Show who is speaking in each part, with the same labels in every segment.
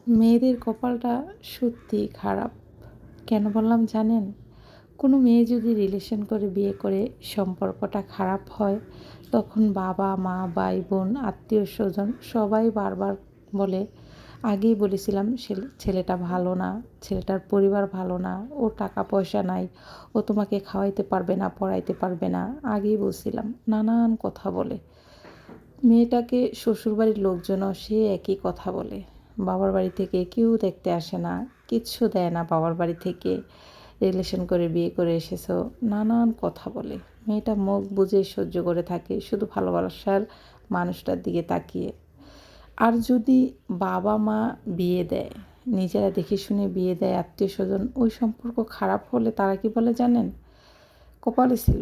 Speaker 1: মেয়েদের কপালটা সত্যিই খারাপ। কেন বললাম জানেন? কোনো মেয়ে যদি রিলেশন করে বিয়ে করে সম্পর্কটা খারাপ হয়, তখন বাবা, মা, ভাই, বোন, আত্মীয়স্বজন সবাই বারবার বলে, আগেই বলেছিলাম ছেলেটা ভালো না, ছেলেটার পরিবার ভালো না, ওর টাকা পয়সা নাই, ও তোমাকে খাওয়াইতে পারবে না, পড়াইতে পারবে না। আগেই বলছিলাম। নানান কথা বলে। মেয়েটাকে শ্বশুরবাড়ির লোকজনও সে একই কথা বলে। বাবার বাড়ি থেকে কেউ দেখতে আসে না, কিচ্ছু দেয় না বাবার বাড়ি থেকে। রিলেশন করে বিয়ে করে এসেছো, নানান কথা বলে। মেয়েটা মুখ বুজে সহ্য করে থাকে, শুধু ভালোবাসার মানুষটার দিকে তাকিয়ে। আর যদি বাবা মা বিয়ে দেয়, নিজেরা দেখে শুনে বিয়ে দেয়, আত্মীয় স্বজন, ওই সম্পর্ক খারাপ হলে তারা কি বলে জানেন? কপালে ছিল,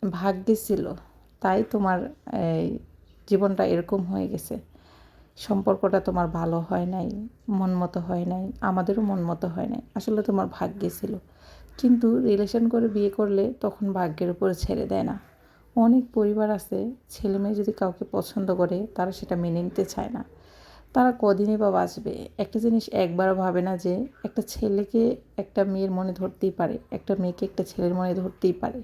Speaker 1: ভাগ্যে ছিল, তাই তোমার এই জীবনটা এরকম হয়ে গেছে। সম্পর্কটা তোমার ভালো হয় নাই, মন মতো হয় নাই, আমাদেরও মন মতো হয় নাই। আসলে তোমার ভাগ্যে ছিল। কিন্তু রিলেশন করে বিয়ে করলে তখন ভাগ্যের উপরে ছেড়ে দেয় না। অনেক পরিবার আছে, ছেলে মেয়ে যদি কাউকে পছন্দ করে তারা সেটা মেনে নিতে চায় না। তারা কদিনই বা বাঁচবে। একটা জিনিস একবারও ভাবে না যে একটা ছেলেকে একটা মেয়ের মনে ধরতেই পারে, একটা মেয়েকে একটা ছেলের মনে ধরতেই পারে।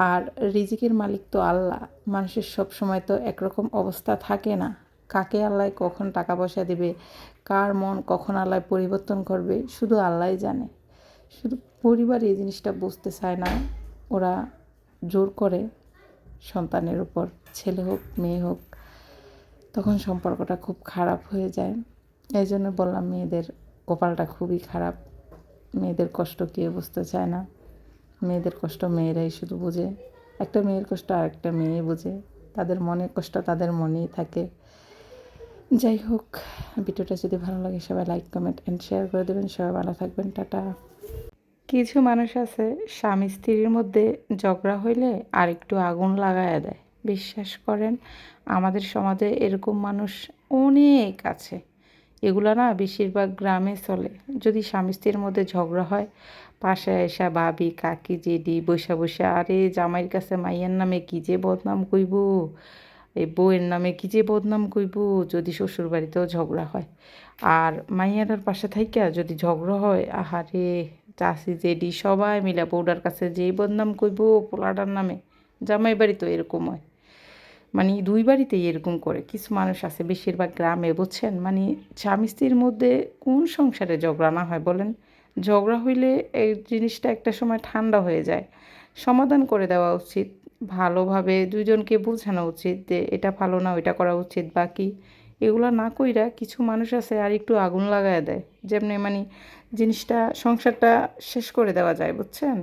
Speaker 1: আর রিজিকের মালিক তো আল্লাহ। মানুষের সব সময় তো একরকম অবস্থা থাকে না। কাকে আল্লাহ কখন টাকা পয়সা দেবে, কার মন কখন আল্লাহ পরিবর্তন করবে, শুধু আল্লাহই জানে। শুধু পরিবার এই জিনিসটা বুঝতে চায় না। ওরা জোর করে সন্তানের উপর, ছেলে হোক মেয়ে হোক, তখন সম্পর্কটা খুব খারাপ হয়ে যায়। এই জন্য বললাম মেয়েদের কপালটা খুবই খারাপ। মেয়েদের কষ্ট কেউ বুঝতে চায় না। মেয়েদের কষ্ট মেয়েরাই শুধু বোঝে। একটা মেয়ের কষ্ট আরেকটা মেয়ে বোঝে। তাদের মনের কষ্ট তাদের মনেই থাকে। যাই হোক, ভিডিওটা যদি ভালো লাগে সবাই লাইক, কমেন্ট অ্যান্ড শেয়ার করে দেবেন। সবাই ভালো থাকবেন। টাটা। কিছু মানুষ আছে, স্বামী স্ত্রীর মধ্যে ঝগড়া হইলে আর একটু আগুন লাগায়া দেয়। বিশ্বাস করেন, আমাদের সমাজে এরকম মানুষ অনেক আছে। এগুলো না বেশিরভাগ গ্রামে চলে। যদি স্বামী স্ত্রীর মধ্যে ঝগড়া হয়, পাশে এসা ভাবি, কাকি, জেডি বইসা বইসা, আরে জামাইয়ের কাছে মাইয়ার নামে কী যে বদনাম কইব, এই বউয়ের নামে কী যে বদনাম কইব। যদি শ্বশুর বাড়িতেও ঝগড়া হয়, আর মাইয়াটার পাশে থাইকা যদি ঝগড়া হয়, আহারে চাচি জেডি সবাই মিলে বউডার কাছে যেই বদনাম কইব পোলাটার নামে। জামাই বাড়ি তো এরকম হয়, মানে দুই বাড়িতেই এরকম করে। কিছু মানুষ আছে বেশিরভাগ গ্রামে, বুঝছেন? মানে স্বামী স্ত্রীর মধ্যে কোন সংসারে ঝগড়া না হয় বলেন? ঝগড়া হইলে এই জিনিসটা একটা সময় ঠান্ডা হয়ে যায়। সমাধান করে দেওয়া উচিত। ভালোভাবে দুইজনকে বোঝানো উচিত যে এটা ভালো না, ওইটা করা উচিত। বাকি এগুলো না কইরা কিছু মানুষ আছে আর একটু আগুন লাগায় দেয়, যেমনি মানে জিনিসটা সংসারটা শেষ করে দেওয়া যায়, বুঝছেন?